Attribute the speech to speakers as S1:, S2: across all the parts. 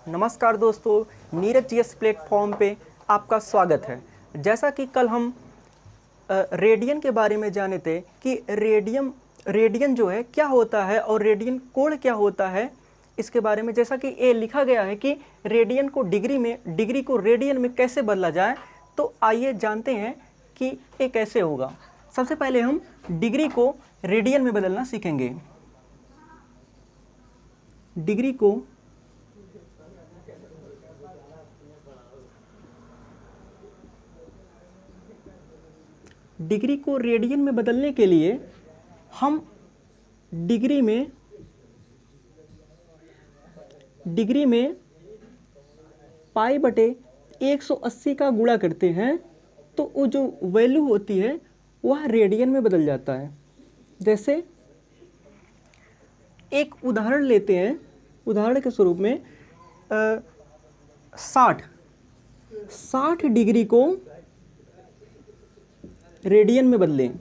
S1: नमस्कार दोस्तों, Neeraj GS platform पे आपका स्वागत है। जैसा कि कल हम रेडियन के बारे में जाने थे कि रेडियन जो है क्या होता है और रेडियन कोड क्या होता है, इसके बारे में जैसा कि ये लिखा गया है कि रेडियन को डिग्री को रेडियन में कैसे बदला जाए। तो आइए जानते हैं कि ये कैसे होगा। सबसे पहले हम डिग्री को रेडियन में बदलना सीखेंगे। डिग्री को रेडियन में बदलने के लिए हम डिग्री में पाई बटे 180 का गुणा करते हैं तो वो जो वैल्यू होती है वह रेडियन में बदल जाता है। जैसे एक उदाहरण लेते हैं, उदाहरण के स्वरूप में 60 डिग्री को रेडियन में बदलें।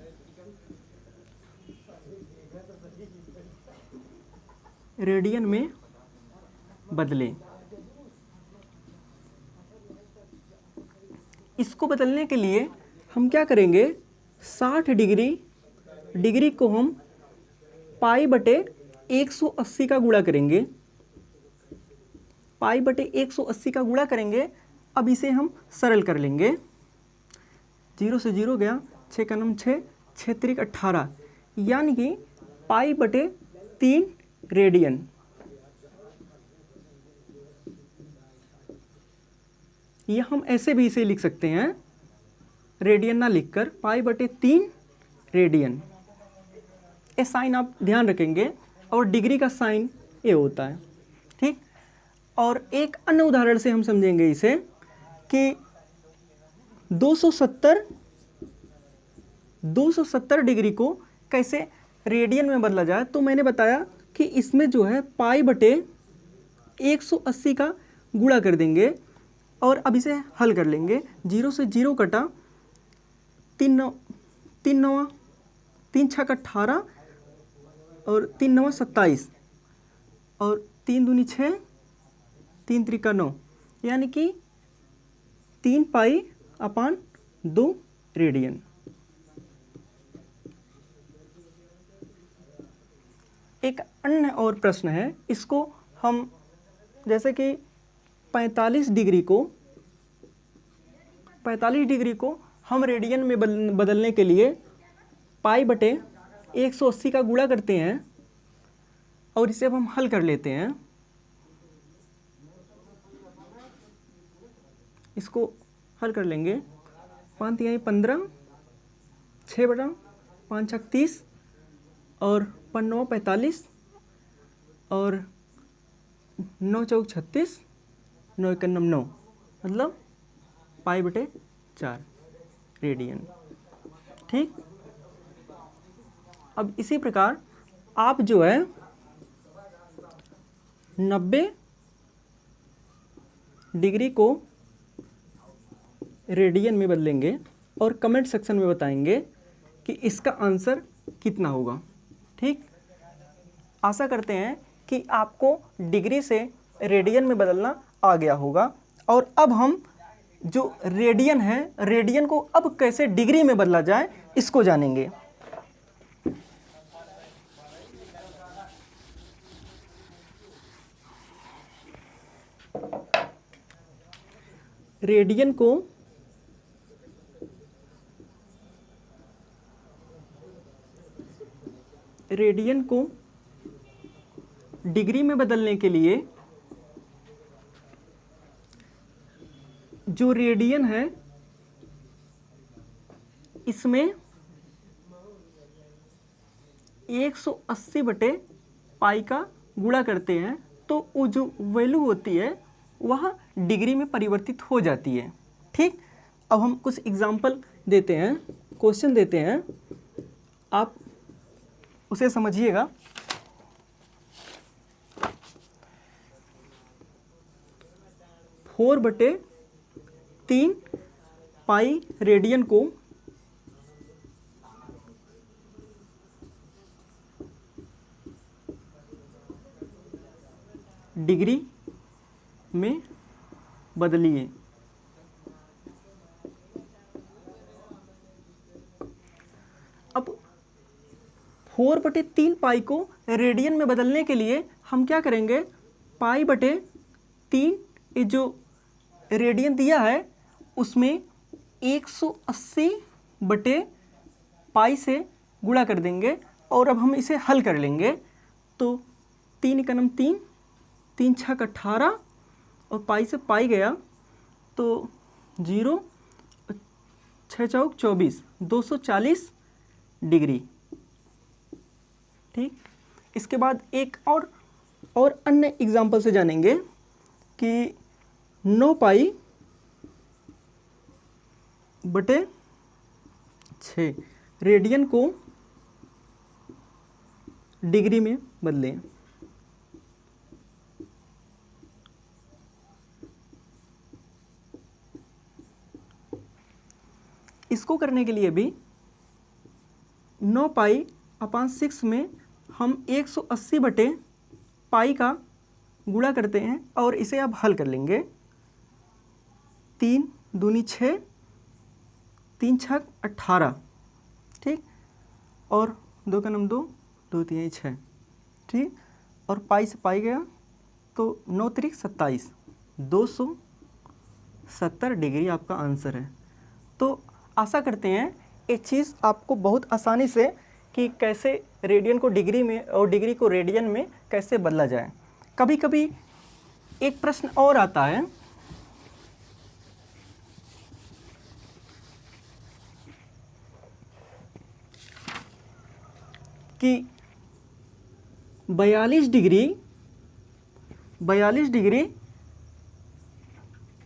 S1: इसको बदलने के लिए हम क्या करेंगे, 60 डिग्री को हम पाई बटे 180 का गुणा करेंगे। पाई बटे 180 का गुणा करेंगे। अब इसे हम सरल कर लेंगे। 0 से 0 गया, 6 का 9 6, 6 त्रिक 18, यानी कि पाई बटे 3 रेडियन। या हम ऐसे भी इसे लिख सकते हैं, रेडियन ना लिखकर पाई बटे 3 रेडियन। ये साइन आप ध्यान रखेंगे और डिग्री का साइन ये होता है, ठीक। और एक अन्य उदाहरण से हम समझेंगे इसे कि 270 डिग्री को कैसे रेडियन में बदला जाए। तो मैंने बताया कि इसमें जो है पाई बटे 180 का गुणा कर देंगे और अब इसे हल कर लेंगे। 0 से 0 कटा, 3 छक 18 और 3 9 27 और 3 दूनी 6, 3 त्रिका 9, यानी कि 3 पाई अपान 2 रेडियन। एक अन्य और प्रश्न है, इसको हम जैसे कि 45 डिग्री को हम रेडियन में बदलने के लिए पाई बटे 180 का गुणा करते हैं और इसे अब हम हल कर लेते हैं। इसको हल कर लेंगे। 5 तिहाई 15, 6 बटा 5 छक 30 और 5 9 45 और 9 चौक 36, 9 1 9, मतलब पाई बटे 4 रेडियन, ठीक। अब इसी प्रकार आप जो है 90 डिग्री को रेडियन में बदलेंगे और कमेंट सेक्शन में बताएंगे कि इसका आंसर कितना होगा, ठीक। आशा करते हैं कि आपको डिग्री से रेडियन में बदलना आ गया होगा। और अब हम जो रेडियन है, रेडियन को अब कैसे डिग्री में बदला जाए इसको जानेंगे। रेडियन को डिग्री में बदलने के लिए जो रेडियन है इसमें 180 बटे पाई का गुणा करते हैं तो वो जो वैल्यू होती है वह डिग्री में परिवर्तित हो जाती है, ठीक। अब हम कुछ एग्जाम्पल देते हैं, क्वेश्चन देते हैं, आप उसे समझिएगा। फोर बटे 3 पाई रेडियन को डिग्री में बदलिए। अब 4/3 पाई को रेडियन में बदलने के लिए हम क्या करेंगे, पाई/3 ये जो रेडियन दिया है उसमें 180/पाई से गुणा कर देंगे और अब हम इसे हल कर लेंगे। तो 3 एकम 3, 3 छक 18 और पाई से पाई गया तो 0, 6 चौक 24, 240 डिग्री। ठीक, इसके बाद एक और अन्य एग्जाम्पल से जानेंगे कि 9π/6 रेडियन को डिग्री में बदलें। इसको करने के लिए भी 9π/6 में हम 180/पाई का गुणा करते हैं और इसे अब हल कर लेंगे। 3 दूनी 6, 3 छक 18, ठीक, और 2 का नम 2, 2 3 6, ठीक, और पाई से पाई गया तो 9 त्रिक 27, 270 डिग्री आपका आंसर है। तो आशा करते हैं ये चीज़ आपको बहुत आसानी से कि कैसे रेडियन को डिग्री में और डिग्री को रेडियन में कैसे बदला जाए। कभी कभी एक प्रश्न और आता है कि 42 डिग्री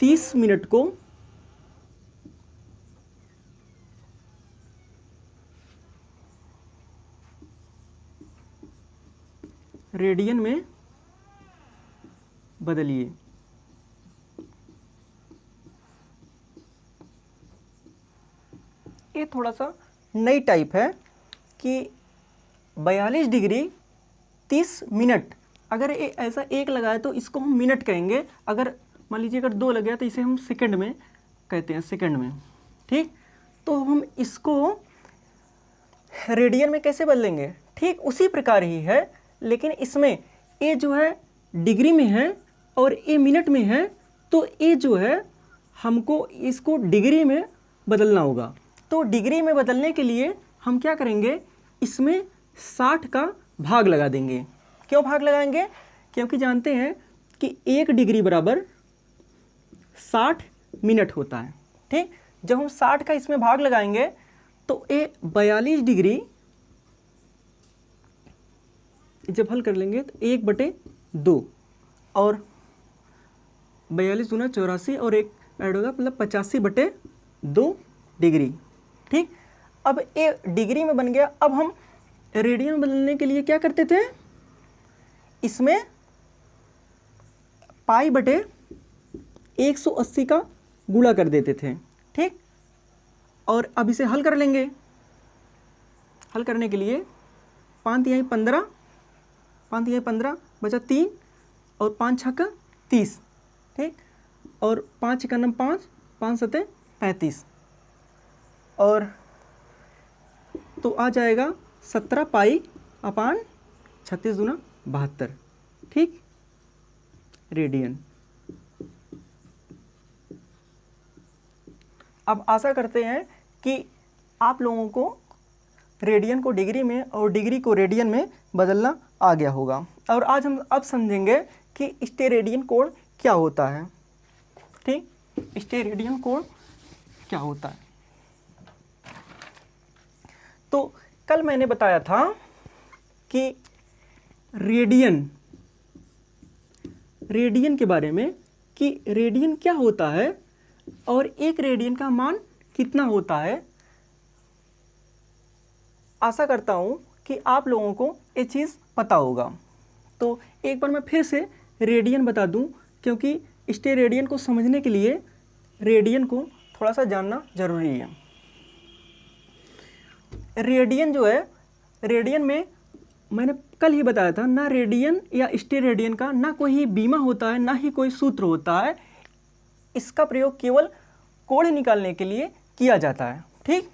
S1: 30 मिनट को रेडियन में बदलिए। ये थोड़ा सा नई टाइप है कि 42 डिग्री 30 मिनट, अगर ये ऐसा एक लगाए तो इसको हम मिनट कहेंगे। अगर मान लीजिए अगर 2 लग गया तो इसे हम सेकंड में कहते हैं, सेकंड में, ठीक। तो हम इसको रेडियन में कैसे बदलेंगे, ठीक उसी प्रकार ही है, लेकिन इसमें ये जो है डिग्री में है और ये मिनट में है, तो ये जो है हमको इसको डिग्री में बदलना होगा। तो डिग्री में बदलने के लिए हम क्या करेंगे, इसमें 60 का भाग लगा देंगे। क्यों भाग लगाएंगे, क्योंकि जानते हैं कि 1 डिग्री बराबर 60 मिनट होता है, ठीक। जब हम 60 का इसमें भाग लगाएंगे तो ये 42 डिग्री जब हल कर लेंगे तो 1/2 और 42 दूना 84 और 1 ऐड होगा मतलब 85/2 डिग्री, ठीक। अब ये डिग्री में बन गया। अब हम रेडियन में बदलने के लिए क्या करते थे, इसमें पाई/180 का गुणा कर देते थे, ठीक। और अब इसे हल कर लेंगे। हल करने के लिए 5 तिहाई 15, 5 तिहाई 15 बचा 3 और 5 छक्का 30, ठीक, और 5 एकम 5, 5 सते 35 और तो आ जाएगा 17π/36 दूना 72, ठीक, रेडियन। अब आशा करते हैं कि आप लोगों को रेडियन को डिग्री में और डिग्री को रेडियन में बदलना आ गया होगा। और आज हम अब समझेंगे कि स्टेरेडियन कोण क्या होता है, ठीक, स्टेरेडियन कोण क्या होता है। तो कल मैंने बताया था कि रेडियन के बारे में कि रेडियन क्या होता है और एक रेडियन का मान कितना होता है। आशा करता हूँ कि आप लोगों को ये चीज़ पता होगा। तो एक बार मैं फिर से रेडियन बता दूँ, क्योंकि स्टेरेडियन को समझने के लिए रेडियन को थोड़ा सा जानना जरूरी है। रेडियन जो है, रेडियन में मैंने कल ही बताया था, ना रेडियन या स्टेरेडियन का ना कोई ही बीमा होता है, ना ही कोई सूत्र होता है। इसका प्रयोग केवल कोण निकालने के लिए किया जाता है, ठीक।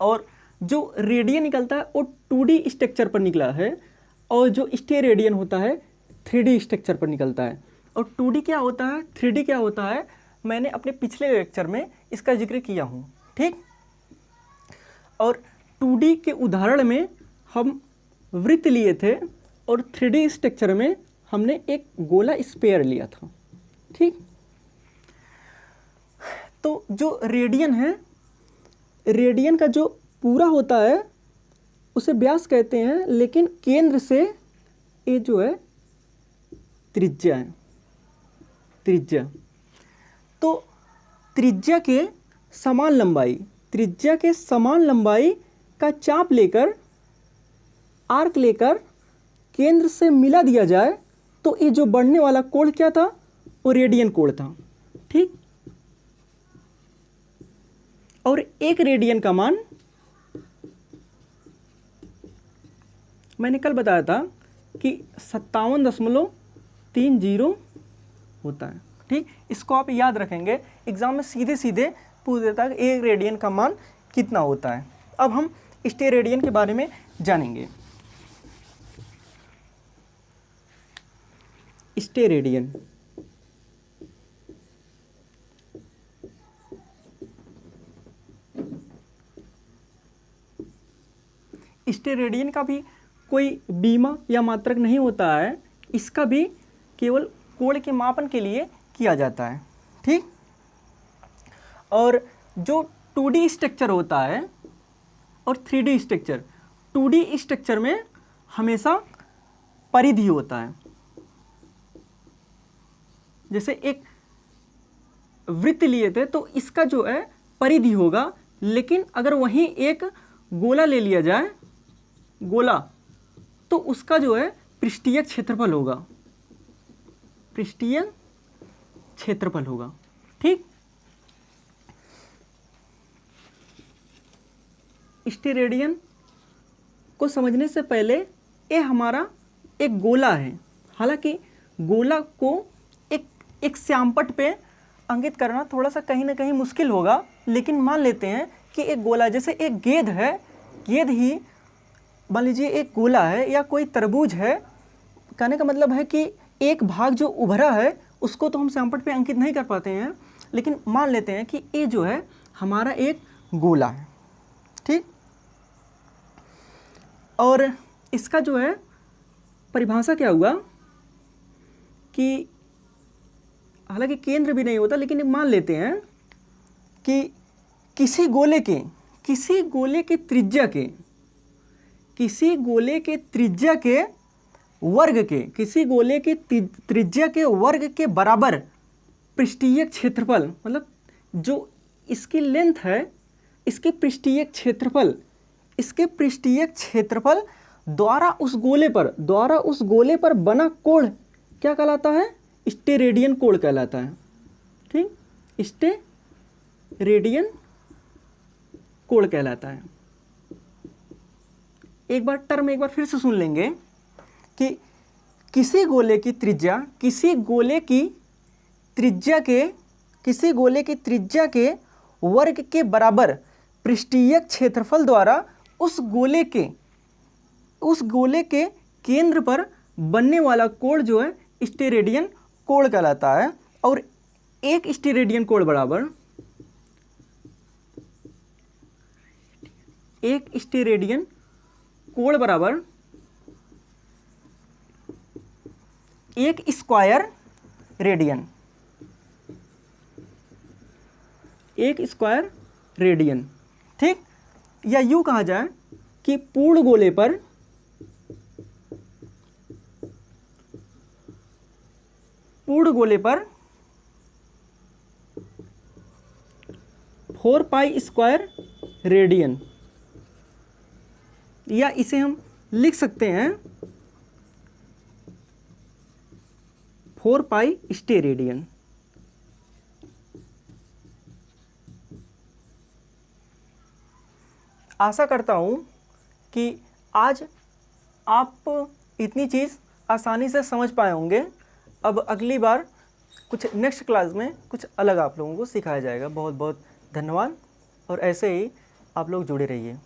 S1: और जो रेडियन निकलता है वो 2D स्ट्रक्चर पर निकला है, और जो स्टेरेडियन होता है 3D स्ट्रक्चर पर निकलता है। और 2D क्या होता है, 3D क्या होता है, मैंने अपने पिछले लेक्चर में इसका जिक्र किया हूँ, ठीक। और 2D के उदाहरण में हम वृत्त लिए थे, और 3D स्ट्रक्चर में हमने एक गोला स्फीयर लिया था, ठीक। तो जो रेडियन है, रेडियन का जो पूरा होता है उसे व्यास कहते हैं, लेकिन केंद्र से ये जो है त्रिज्या है, त्रिज्या। तो त्रिज्या के समान लंबाई, त्रिज्या के समान लंबाई का चाप लेकर, आर्क लेकर केंद्र से मिला दिया जाए तो ये जो बढ़ने वाला कोण क्या था, वो रेडियन कोण था, ठीक। और एक रेडियन का मान मैंने कल बताया था कि 57.30 होता है, ठीक। इसको आप याद रखेंगे, एग्जाम में सीधे सीधे पूछ देता है एक रेडियन का मान कितना होता है। अब हम स्टेरेडियन के बारे में जानेंगे। स्टेरेडियन, स्टेरेडियन का भी कोई बीमा या मात्रक नहीं होता है, इसका भी केवल कोण के मापन के लिए किया जाता है, ठीक। और जो 2D स्ट्रक्चर होता है और 3D स्ट्रक्चर, 2D स्ट्रक्चर में हमेशा परिधि होता है। जैसे एक वृत्त लिए थे तो इसका जो है परिधि होगा, लेकिन अगर वहीं एक गोला ले लिया जाए, गोला, तो उसका जो है पृष्ठीय क्षेत्रफल होगा, पृष्ठीय क्षेत्रफल होगा, ठीक। स्टेरेडियन को समझने से पहले ये हमारा एक गोला है। हालांकि गोला को एक श्यामपट्ट पे अंकित करना थोड़ा सा कहीं ना कहीं मुश्किल होगा, लेकिन मान लेते हैं कि एक गोला, जैसे एक गेंद है, गेंद ही मान लीजिए एक गोला है, या कोई तरबूज है। कहने का मतलब है कि एक भाग जो उभरा है उसको तो हम श्यामपट्ट पे अंकित नहीं कर पाते हैं, लेकिन मान लेते हैं कि ये जो है हमारा एक गोला है, ठीक। और इसका जो है परिभाषा क्या हुआ कि हालांकि केंद्र भी नहीं होता, लेकिन मान लेते हैं कि किसी गोले के त्रिज्या के, किसी गोले के त्रिज्या के वर्ग के, किसी गोले के त्रिज्या के वर्ग के बराबर पृष्ठीय क्षेत्रफल, मतलब जो इसकी लेंथ है, इसके पृष्ठीय क्षेत्रफल, इसके पृष्ठीय क्षेत्रफल द्वारा उस गोले पर बना कोण क्या कहलाता है, स्टेरेडियन कोण कहलाता है, ठीक। स्टेरेडियन कोण कहलाता है। एक बार टर्म एक बार फिर से सुन लेंगे कि किसी गोले की त्रिज्या, किसी गोले की त्रिज्या के वर्ग के बराबर पृष्ठीय क्षेत्रफल द्वारा उस गोले के केंद्र पर बनने वाला कोण जो है स्टेरेडियन कोण कहलाता है। और एक स्टेरेडियन कोण बराबर, एक स्टेरेडियन कोण बराबर एक स्क्वायर रेडियन, एक स्क्वायर रेडियन, ठीक। या यूं कहा जाए कि पूर्ण गोले पर 4 पाई स्क्वायर रेडियन, या इसे हम लिख सकते हैं 4 पाई स्टेरेडियन। आशा करता हूं कि आज आप इतनी चीज़ आसानी से समझ पाए होंगे। अब अगली बार कुछ नेक्स्ट क्लास में कुछ अलग आप लोगों को सिखाया जाएगा। बहुत बहुत धन्यवाद और ऐसे ही आप लोग जुड़े रहिए।